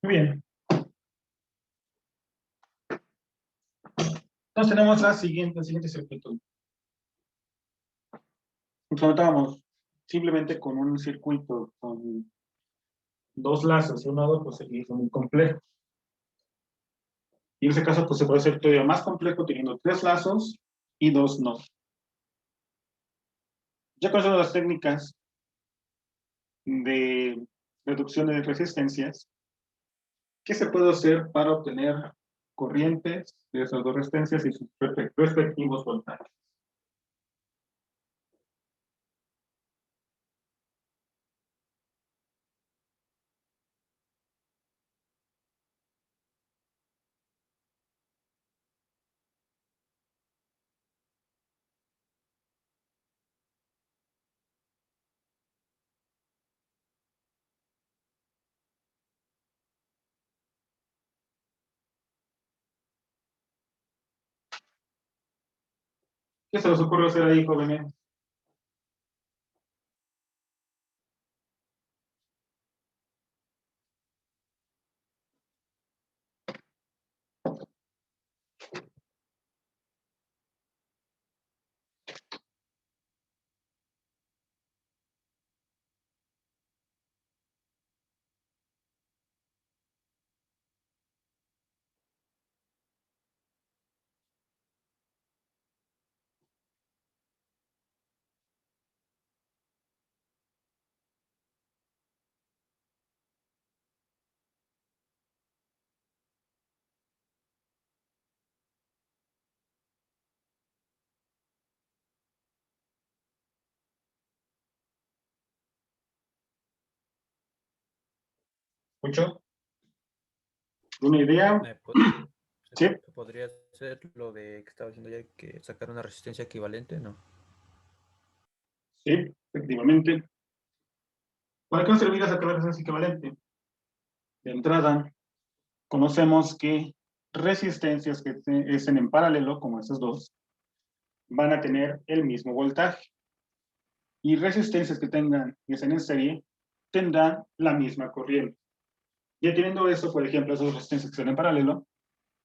Muy bien. Entonces tenemos el siguiente circuito. Contábamos simplemente con un circuito con dos lazos y un nodo, pues sería muy complejo. Y en ese caso, pues se puede hacer todavía más complejo teniendo tres lazos y dos nodos. Ya conocemos las técnicas de reducción de resistencias. ¿Qué se puede hacer para obtener corrientes de esas dos resistencias y sus respectivos voltajes? ¿Qué se les ocurre hacer ahí, jóvenes? ¿Mucho? ¿Una idea? ¿Sí? ¿Podría ser lo de que estaba diciendo ya que sacar una resistencia equivalente? No. Sí, efectivamente. ¿Para qué nos serviría sacar la resistencia equivalente? De entrada, conocemos que resistencias que estén en paralelo, como esas dos, van a tener el mismo voltaje. Y resistencias que estén en serie tendrán la misma corriente. Ya teniendo eso, por ejemplo, esas resistencias que están en paralelo,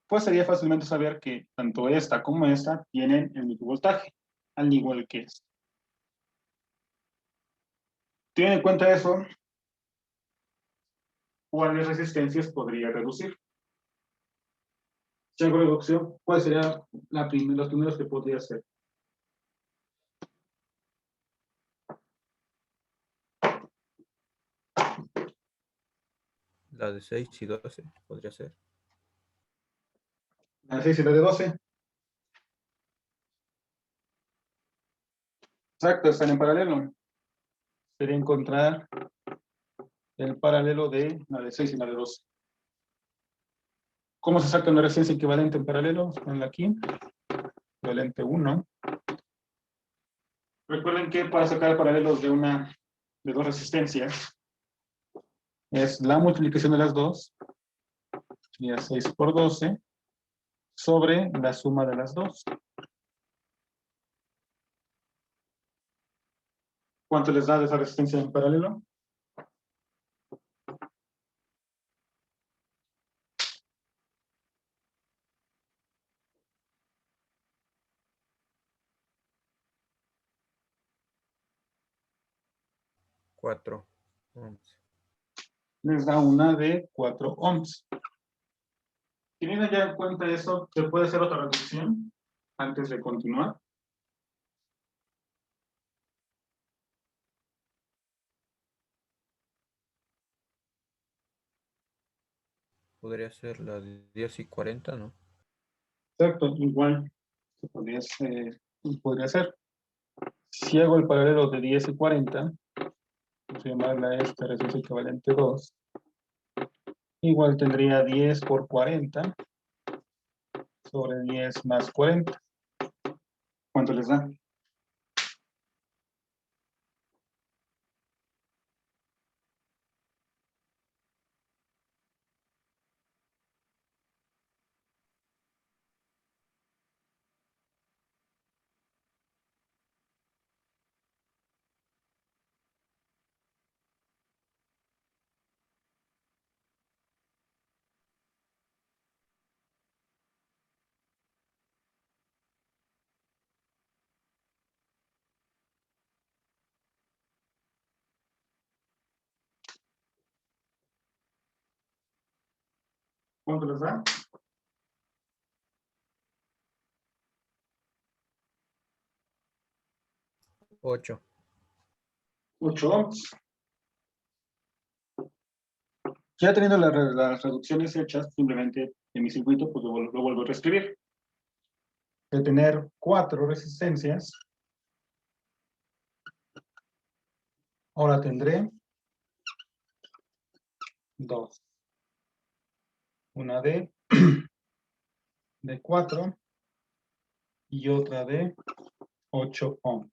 pues sería fácilmente saber que tanto esta como esta tienen el mismo voltaje, al igual que esta. Teniendo en cuenta eso, ¿cuáles resistencias podría reducir? Si hago reducción, ¿cuál sería los primeros que podría hacer? La de 6 y 12 podría ser. La de 6 y la de 12. Exacto, están en paralelo. Sería encontrar el paralelo de la de 6 y la de 12. ¿Cómo se saca una resistencia equivalente en paralelo? Ponla aquí. Equivalente 1. Recuerden que para sacar paralelos de dos resistencias es la multiplicación de las dos, sería 6 por 12, sobre la suma de las dos. ¿Cuánto les da de esa resistencia en paralelo? Cuatro. 11. Les da una de 4 ohms. Teniendo ya en cuenta eso, ¿se puede hacer otra reducción antes de continuar? Podría ser la de 10 y 40, ¿no? Exacto, igual se podría hacer. Si hago el paralelo de 10 y 40, vamos a llamarla a esta resistencia equivalente 2. Igual tendría 10 por 40 sobre 10 más 40. ¿Cuánto les da? ¿Cuánto les da? 8. 8 ohms. Ya teniendo las reducciones hechas, simplemente en mi circuito, pues lo vuelvo a reescribir. De tener 4 resistencias, ahora tendré 2. Una de 4 y otra de 8 ohms.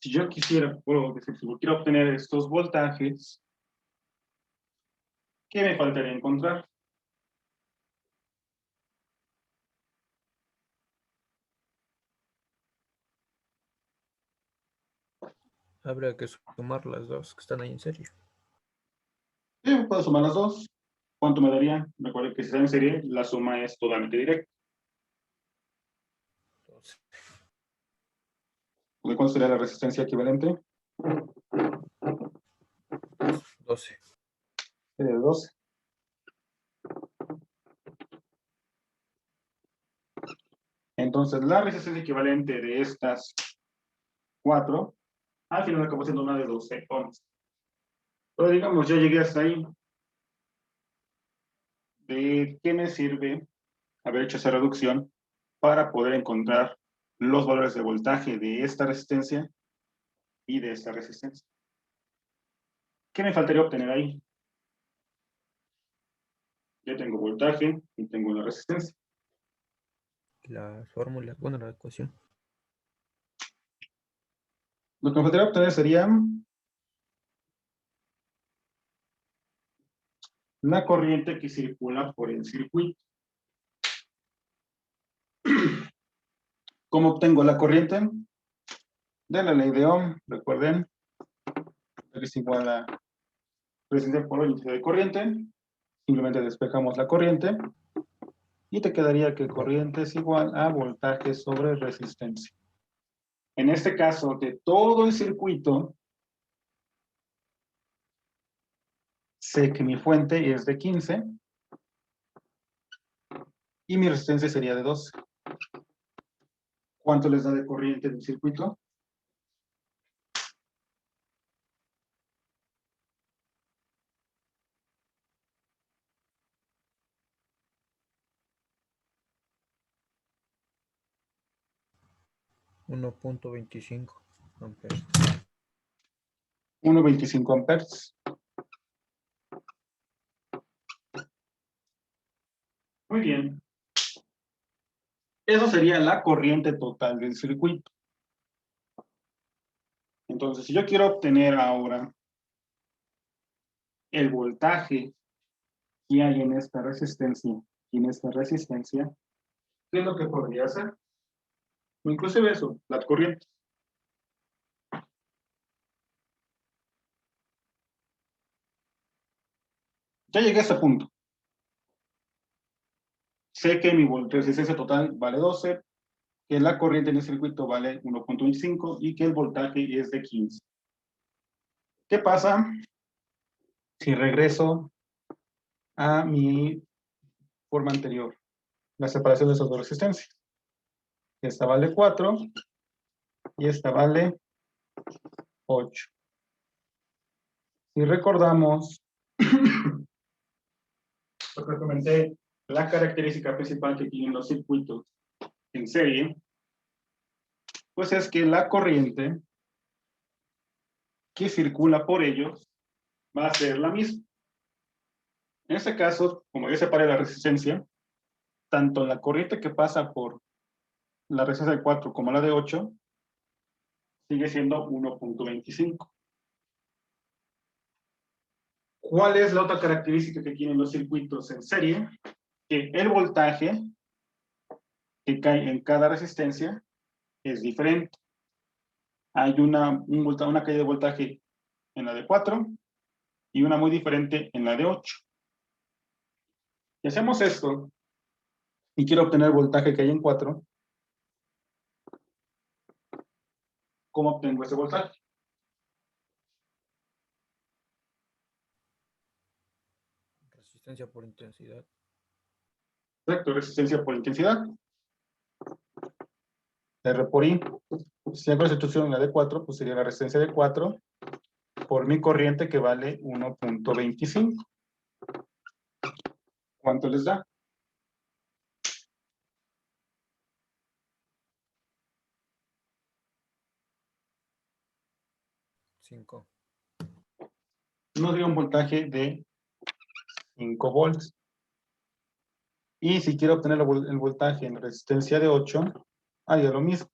Si yo quisiera, puedo decir, si yo quiero obtener estos voltajes, ¿qué me faltaría encontrar? Habría que sumar las dos que están ahí en serie. Sí, puedo sumar las dos. ¿Cuánto me daría? Recuerden que si están en serie, la suma es totalmente directa. 12. ¿De cuánto sería la resistencia equivalente? 12. Sería de 12. Entonces, la resistencia equivalente de estas 4, al final acabó siendo una de 12 ohms. Pero digamos, ya llegué hasta ahí. ¿De qué me sirve haber hecho esa reducción para poder encontrar los valores de voltaje de esta resistencia y de esta resistencia? ¿Qué me faltaría obtener ahí? Ya tengo voltaje y tengo la resistencia. La fórmula, bueno, la ecuación. Lo que me faltaría obtener sería la corriente que circula por el circuito. ¿Cómo obtengo la corriente? De la ley de Ohm, recuerden, que es igual a resistencia por índice de corriente. Simplemente despejamos la corriente y te quedaría que corriente es igual a voltaje sobre resistencia. En este caso, de todo el circuito, sé que mi fuente es de 15 y mi resistencia sería de 12. ¿Cuánto les da de corriente en el circuito? $1.25 amperes. 1.25 amperes. Muy bien. Eso sería la corriente total del circuito. Entonces, si yo quiero obtener ahora el voltaje que hay en esta resistencia y en esta resistencia, ¿qué es lo que podría hacer? Inclusive eso, la corriente. Ya llegué a ese punto. Sé que mi resistencia total vale 12, que la corriente en el circuito vale 1.25 y que el voltaje es de 15. ¿Qué pasa si regreso a mi forma anterior? La separación de esas dos resistencias. Esta vale 4 y esta vale 8. Si recordamos, lo que comenté, la característica principal que tienen los circuitos en serie, pues es que la corriente que circula por ellos va a ser la misma. En este caso, como yo separé la resistencia, tanto la corriente que pasa por la resistencia de 4 como la de 8 sigue siendo 1.25. ¿Cuál es la otra característica que tienen los circuitos en serie? Que el voltaje que cae en cada resistencia es diferente. Hay una caída de voltaje en la de 4 y una muy diferente en la de 8. Si hacemos esto y quiero obtener el voltaje que hay en 4, ¿cómo obtengo ese voltaje? Resistencia por intensidad. Exacto, resistencia por intensidad. R por I. Si hago la sustitución en la de 4, pues sería la resistencia de 4 por mi corriente que vale 1.25. ¿Cuánto les da? 5. Nos dio un voltaje de 5 volts. Y si quiero obtener el voltaje en resistencia de 8, haría lo mismo.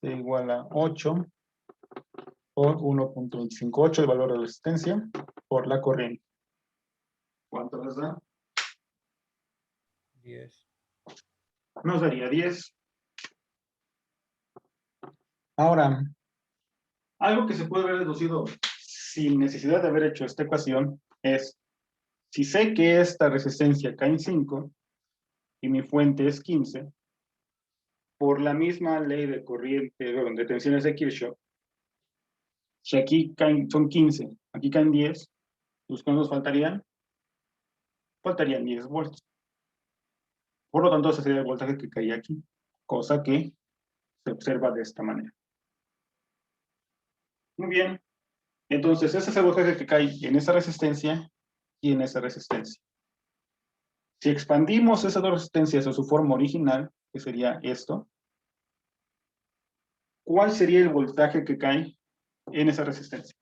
Se igual a 8 por 1.258, el valor de resistencia, por la corriente. ¿Cuánto les da? 10. Nos daría 10. Ahora, algo que se puede haber deducido sin necesidad de haber hecho esta ecuación es, si sé que esta resistencia cae en 5 y mi fuente es 15, por la misma ley de corriente, de tensiones de Kirchhoff, si aquí son 15, aquí caen 10, pues ¿cuántos faltarían? Faltarían 10 volts. Por lo tanto, ese sería el voltaje que caía aquí, cosa que se observa de esta manera. Muy bien. Entonces, ese es el voltaje que cae en esa resistencia y en esa resistencia. Si expandimos esas dos resistencias a su forma original, que sería esto, ¿cuál sería el voltaje que cae en esa resistencia?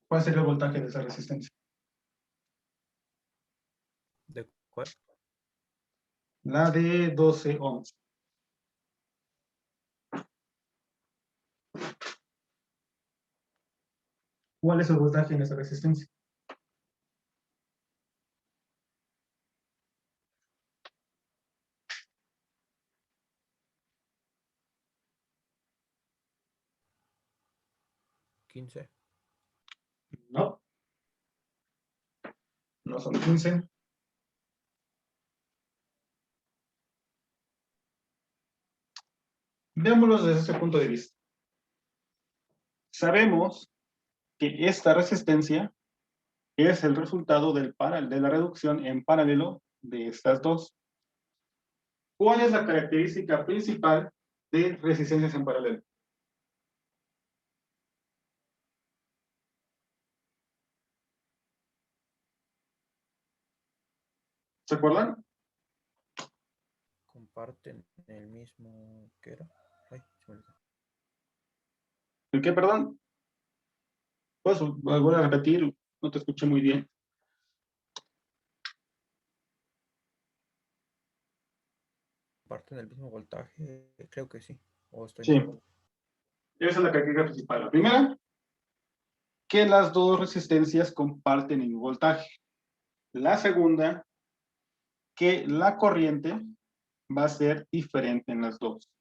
¿Cuál sería el voltaje de esa resistencia? ¿De cuál? La de 12 ohms. ¿Cuál es el voltaje en esa resistencia? ¿15? No, no son 15. Veámoslo desde este punto de vista. Sabemos que esta resistencia es el resultado de la reducción en paralelo de estas dos. ¿Cuál es la característica principal de resistencias en paralelo? ¿Se acuerdan? Comparten el mismo. ¿Qué era? Ay, se me olvidó. ¿El qué, perdón? Pues volver a repetir, no te escuché muy bien. ¿Comparten el mismo voltaje? Creo que sí. ¿O estoy Sí, mal? esa es la característica principal. La primera, que las dos resistencias comparten el voltaje. La segunda, que la corriente va a ser diferente en las dos.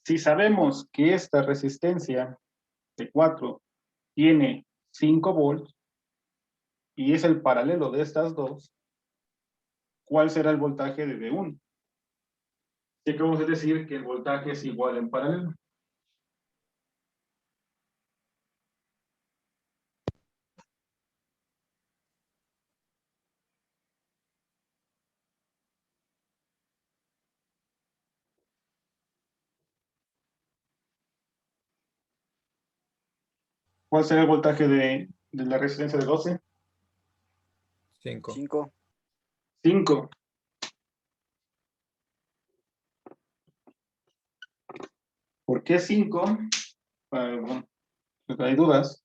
Si sabemos que esta resistencia de 4 tiene 5 volts y es el paralelo de estas dos, ¿cuál será el voltaje de D1? Así que vamos a decir que el voltaje es igual en paralelo. ¿Cuál sería el voltaje de la resistencia de 12? 5. 5. 5. ¿Por qué 5? Bueno, pues hay dudas.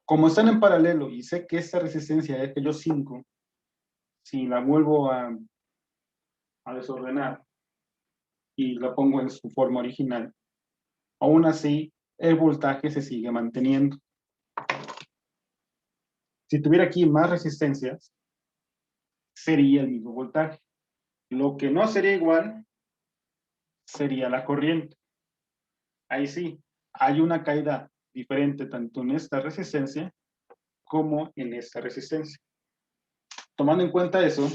Como están en paralelo y sé que esta resistencia es que yo 5, si la vuelvo a desordenar y la pongo en su forma original, aún así el voltaje se sigue manteniendo. Si tuviera aquí más resistencias, sería el mismo voltaje. Lo que no sería igual sería la corriente. Ahí sí, hay una caída diferente tanto en esta resistencia como en esta resistencia. Tomando en cuenta eso,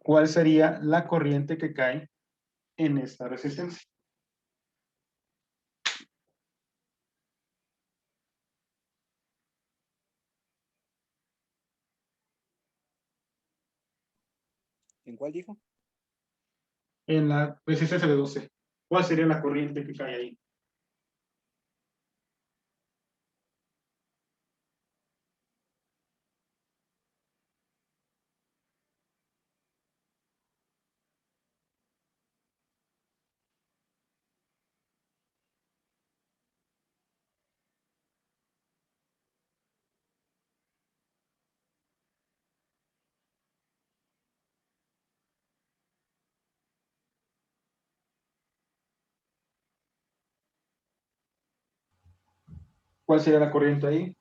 ¿cuál sería la corriente que cae en esta resistencia? ¿En cuál dijo? En la resistencia de 12. ¿Cuál sería la corriente que cae ahí? ¿Cuál sería la corriente ahí?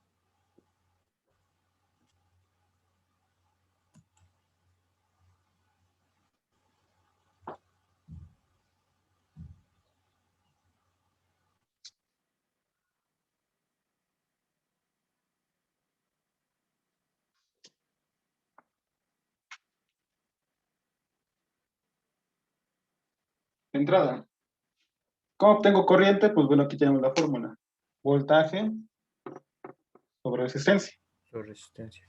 Entrada. ¿Cómo obtengo corriente? Pues bueno, aquí tenemos la fórmula. Voltaje sobre resistencia. Su resistencia.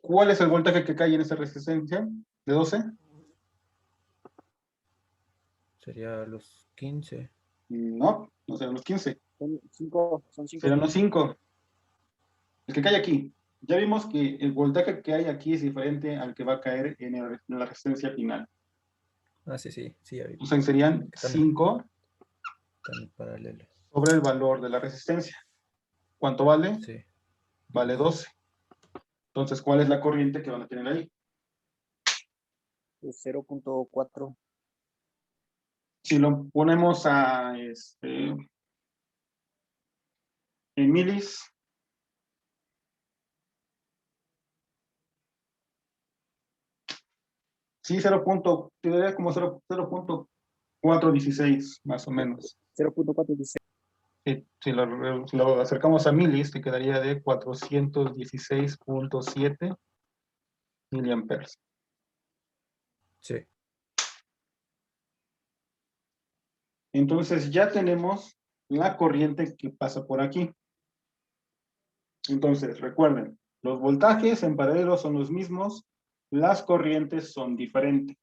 ¿Cuál es el voltaje que cae en esa resistencia de 12? Sería los 15. No, no serán los 15, Son 5. Son 5. serán los 5. El que cae aquí. Ya vimos que el voltaje que hay aquí es diferente al que va a caer en la resistencia final. Ah, sí, sí, sí, ya vi. O sea, serían Están 5 en paralelo. sobre el valor de la resistencia. ¿Cuánto vale? Sí. Vale 12. Entonces, ¿cuál es la corriente que van a tener ahí? 0.4. Si lo ponemos en milis, sí, 0.416, más o menos. 0.416. Si lo acercamos a milis, te quedaría de 416.7 miliamperes. Sí. Entonces ya tenemos la corriente que pasa por aquí. Entonces, recuerden, los voltajes en paralelo son los mismos, las corrientes son diferentes.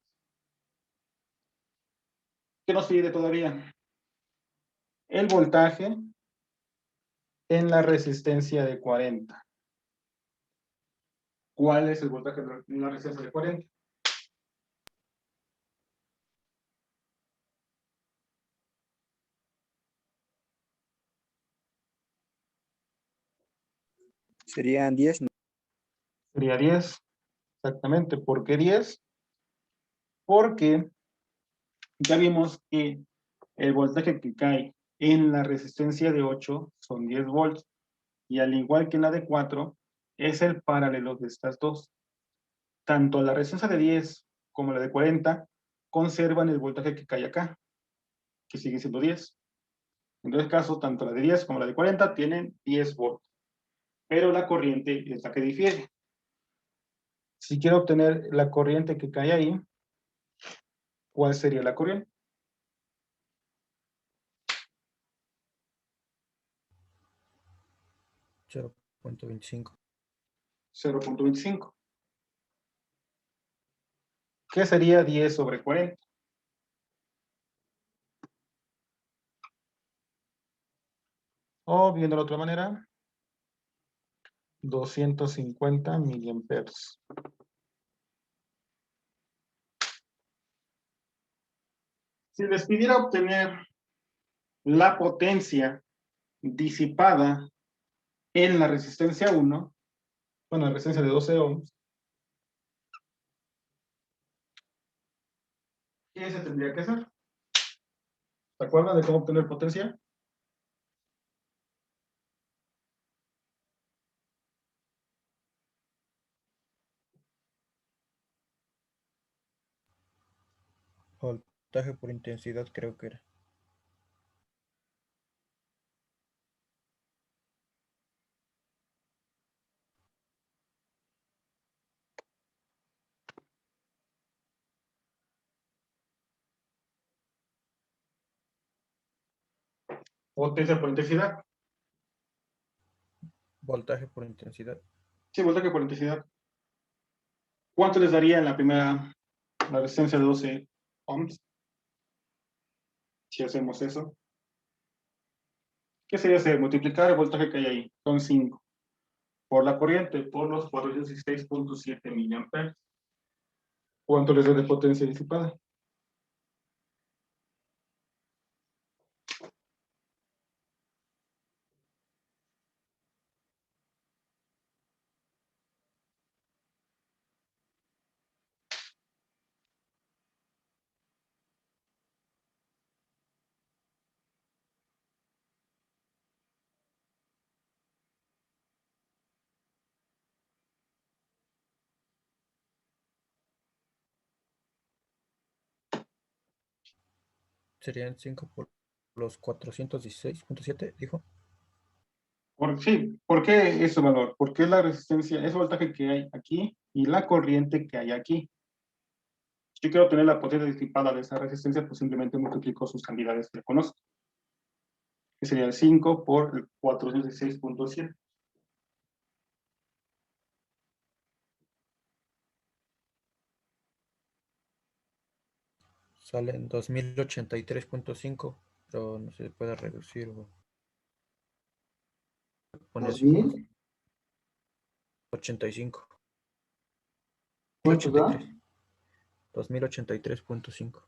¿Qué nos pide todavía? El voltaje en la resistencia de 40. ¿Cuál es el voltaje en la resistencia de 40? Serían 10. Sería 10, exactamente. ¿Por qué 10? Porque ya vimos que el voltaje que cae en la resistencia de 8 son 10 volts. Y al igual que en la de 4, es el paralelo de estas dos. Tanto la resistencia de 10 como la de 40 conservan el voltaje que cae acá, que sigue siendo 10. En este caso, tanto la de 10 como la de 40 tienen 10 volts. Pero la corriente es la que difiere. Si quiero obtener la corriente que cae ahí, ¿cuál sería la corriente? Cero punto 25. 0.25. ¿Qué sería 10 sobre 40? O viendo de otra manera, 250 miliamperes. Si les pidiera obtener la potencia disipada en la resistencia 1, bueno, la resistencia de 12 ohms, ¿qué se tendría que hacer? ¿Se acuerdan de cómo obtener potencia? Voltaje por intensidad creo que era. Potencia por intensidad. Voltaje por intensidad. Sí, voltaje por intensidad. ¿Cuánto les daría en la primera, la resistencia de 12 ohms? Si hacemos eso. ¿Qué sería hacer? Multiplicar el voltaje que hay ahí. Son 5. Por la corriente, por los 416.7 miliamperes. ¿Cuánto les da de potencia disipada? Serían 5 por los 416.7, dijo. Sí, ¿por qué ese valor? Porque es la resistencia, ese voltaje que hay aquí y la corriente que hay aquí. Si yo quiero tener la potencia disipada de esa resistencia, pues simplemente multiplico sus cantidades que conozco, que sería el 5 por el 416.7. Salen 2083.5, pero no se puede reducir o poner así como 2000. 85. ¿Cuánto da? 83. 2083.5.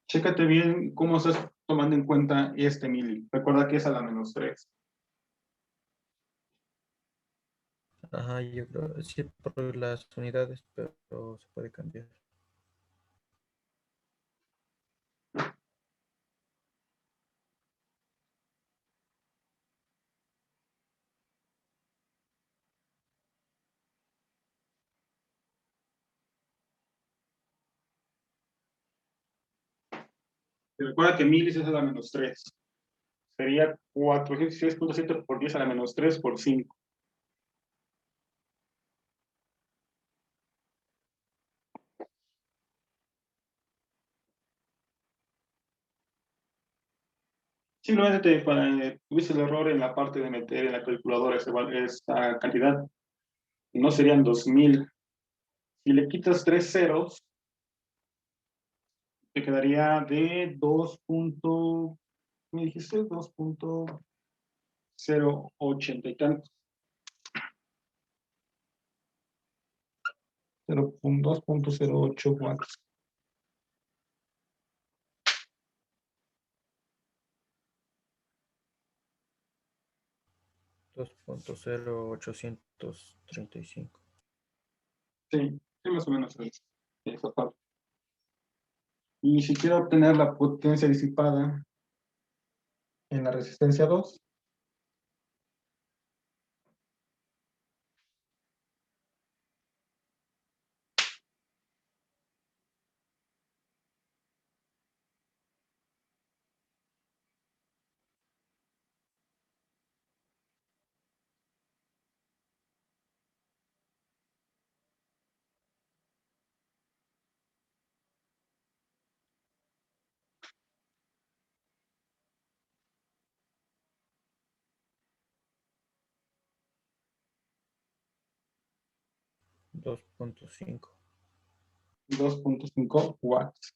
Chécate bien cómo estás tomando en cuenta este mili. Recuerda que es a la menos 3. Ajá, yo creo, sí, por las unidades, pero se puede cambiar. Recuerda que milis es a la menos 3. Sería 416.7 por 10 a la menos 3 por 5. Simplemente tuviste el error en la parte de meter en la calculadora esa cantidad. No serían 2000. Si le quitas 3 ceros, te quedaría de 2. ¿Me dijiste? 2.080 y tantos. 2.08 watts. Dos punto cero ochocientos treinta y cinco. Sí, sí, más o menos esa parte. Y si quiero obtener la potencia disipada en la resistencia 2, 2.5. 2.5 watts.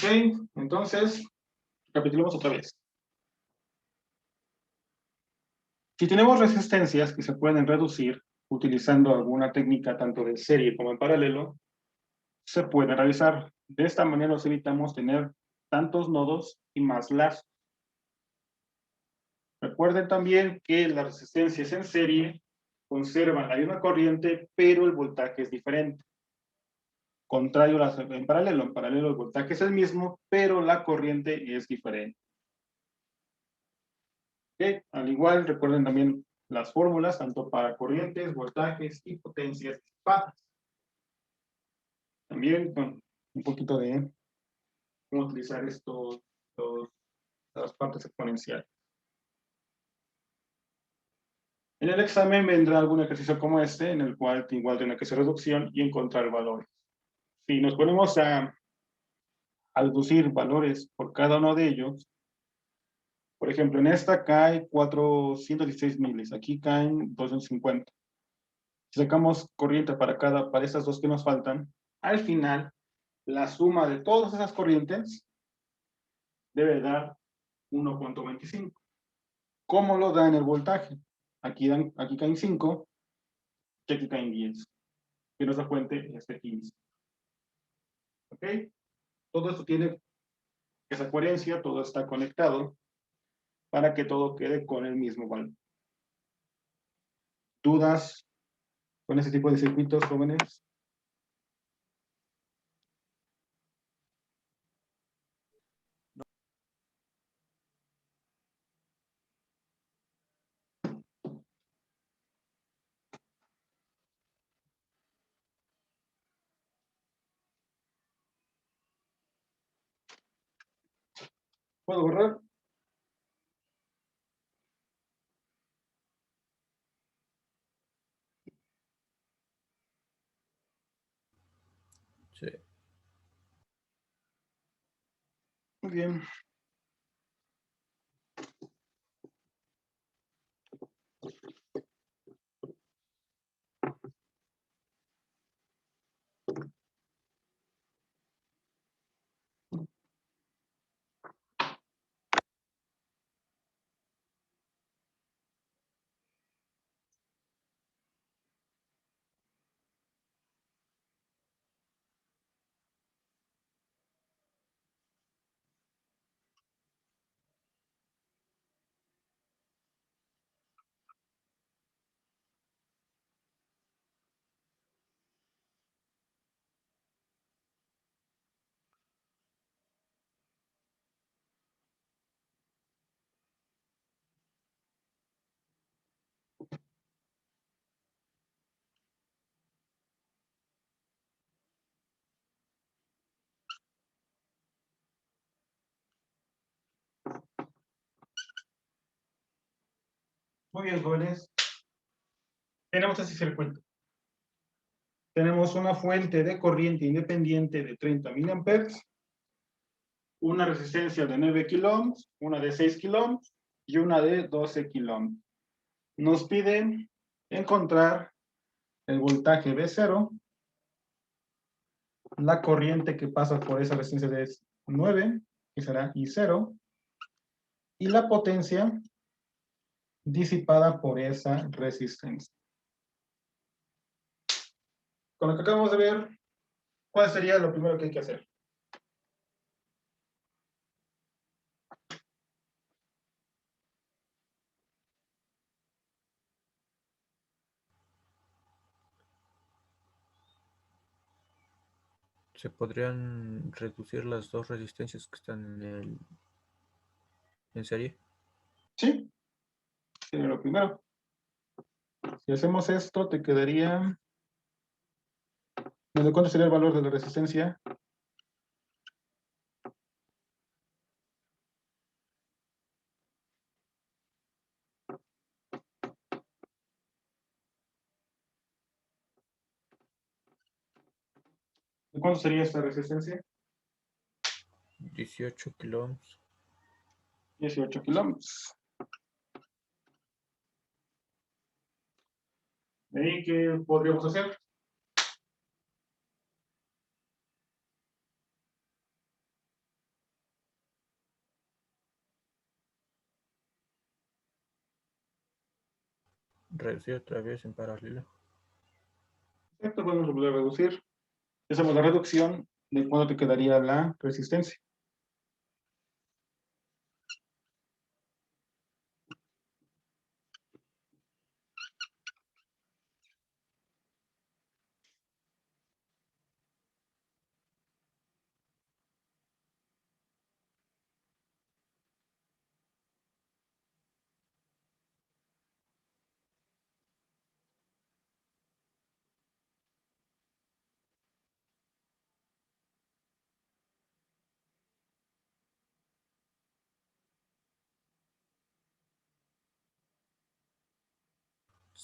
Ok, entonces, recapitulemos otra vez. Si tenemos resistencias que se pueden reducir utilizando alguna técnica tanto de serie como en paralelo, se puede realizar. De esta manera nos evitamos tener tantos nodos y más lazos. Recuerden también que las resistencias en serie conservan la misma corriente, pero el voltaje es diferente. Contrario a las en paralelo el voltaje es el mismo, pero la corriente es diferente. ¿Okay? Al igual, recuerden también las fórmulas, tanto para corrientes, voltajes y potencias disipadas. También con un poquito de cómo utilizar las partes exponenciales. En el examen vendrá algún ejercicio como este, en el cual igual tiene que hacer reducción y encontrar valores. Si nos ponemos a deducir valores por cada uno de ellos, por ejemplo, en esta cae 416 miles, aquí caen 250. Si sacamos corriente para estas dos que nos faltan, al final, la suma de todas esas corrientes debe dar 1.25. ¿Cómo lo da en el voltaje? Aquí caen 5 y aquí caen 10. Que nuestra fuente es de 15. ¿Ok? Todo esto tiene esa coherencia, todo está conectado para que todo quede con el mismo valor. ¿Dudas con ese tipo de circuitos, jóvenes? ¿Puedo borrar? Sí. Muy bien. Muy bien, jóvenes. Tenemos ese circuito. Tenemos una fuente de corriente independiente de 30 miliamperes, una resistencia de 9 kiloohms, una de 6 kiloohms y una de 12 kiloohms. Nos piden encontrar el voltaje V0, la corriente que pasa por esa resistencia es 9, que será I0, y la potencia disipada por esa resistencia. Con lo que acabamos de ver, ¿cuál sería lo primero que hay que hacer? Se podrían reducir las dos resistencias que están en serie. Sí, sería lo primero. Si hacemos esto, te quedaría... ¿De cuánto sería el valor de la resistencia? ¿De cuánto sería esta resistencia? 18 kiloohms. 18 kilómetros. ¿De ahí qué podríamos hacer? reducir otra vez en paralelo. Perfecto, podemos volver a reducir. Hacemos la reducción de cuándo te quedaría la resistencia.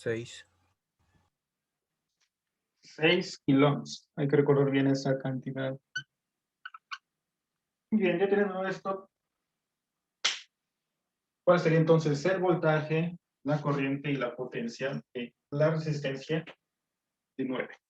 Seis. 6 kiloohms. Hay que recordar bien esa cantidad. Bien, ya teniendo esto, ¿cuál sería entonces el voltaje, la corriente y la potencia de la resistencia de 9?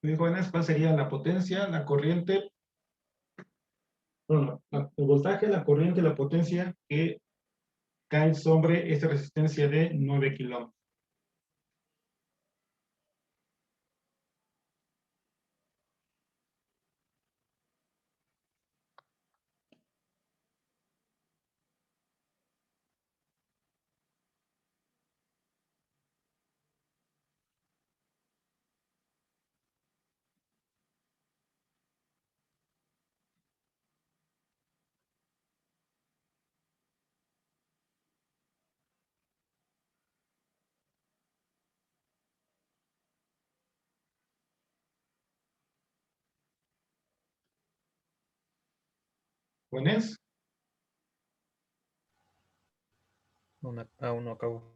Muy jóvenes, ¿cuál sería la potencia, la corriente? Bueno, el voltaje, la corriente y la potencia que caen sobre esta resistencia de 9 kiloohms. Jóvenes, Aún no acabo.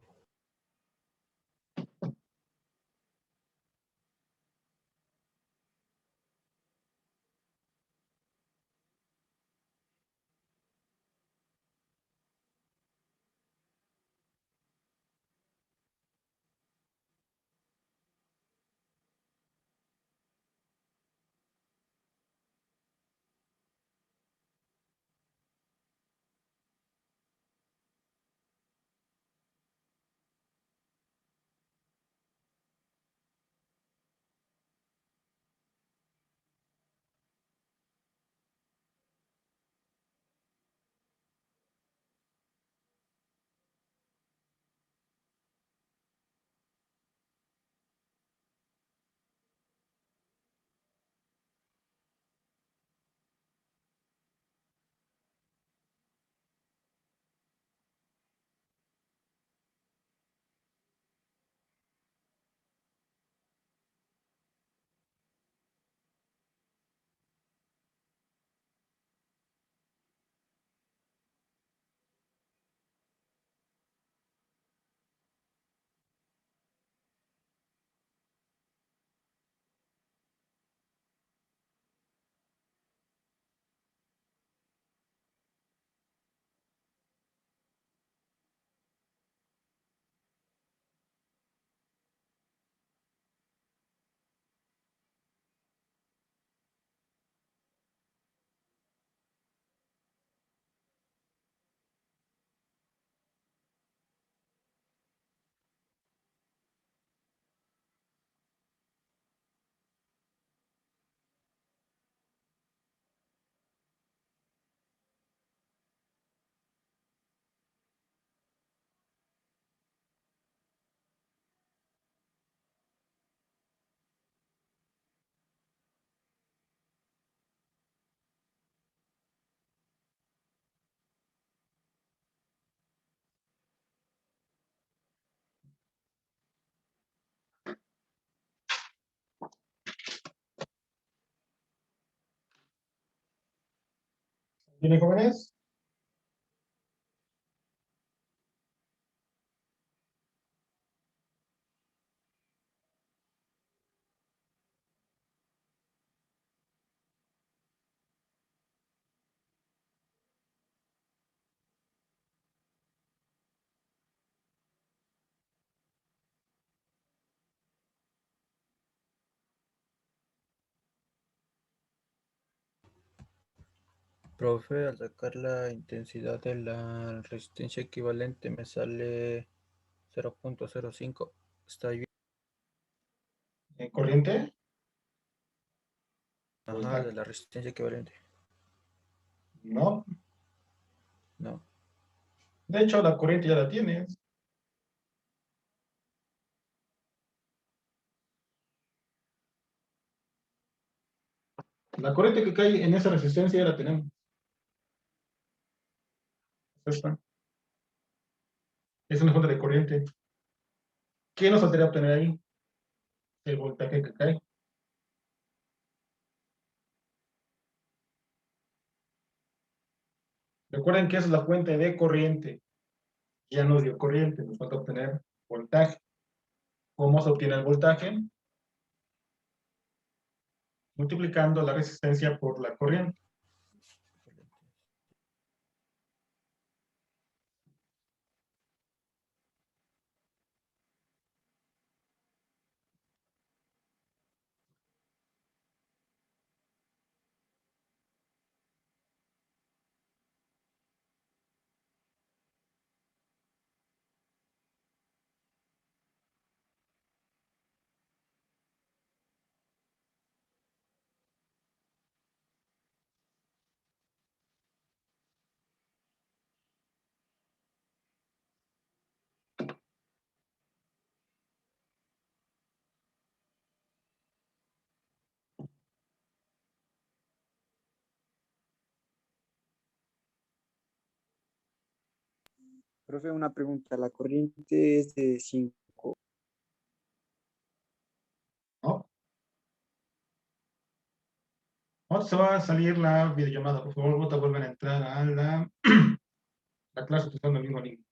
¿Tienen, jóvenes? Profe, al sacar la intensidad de la resistencia equivalente me sale 0.05. ¿Está bien? ¿Corriente? Ajá, Voltaje. de la resistencia equivalente. No. No. De hecho, la corriente ya la tienes. La corriente que cae en esa resistencia ya la tenemos. Esta. Es una fuente de corriente. ¿Qué nos faltaría obtener ahí? El voltaje que cae. Recuerden que esa es la fuente de corriente. Ya nos dio corriente, nos falta obtener voltaje. ¿Cómo se obtiene el voltaje? Multiplicando la resistencia por la corriente. Profe, una pregunta. La corriente es de 5. ¿No? Ahora se va a salir la videollamada. Por favor, vuelvan a entrar a la clase utilizando el mismo link.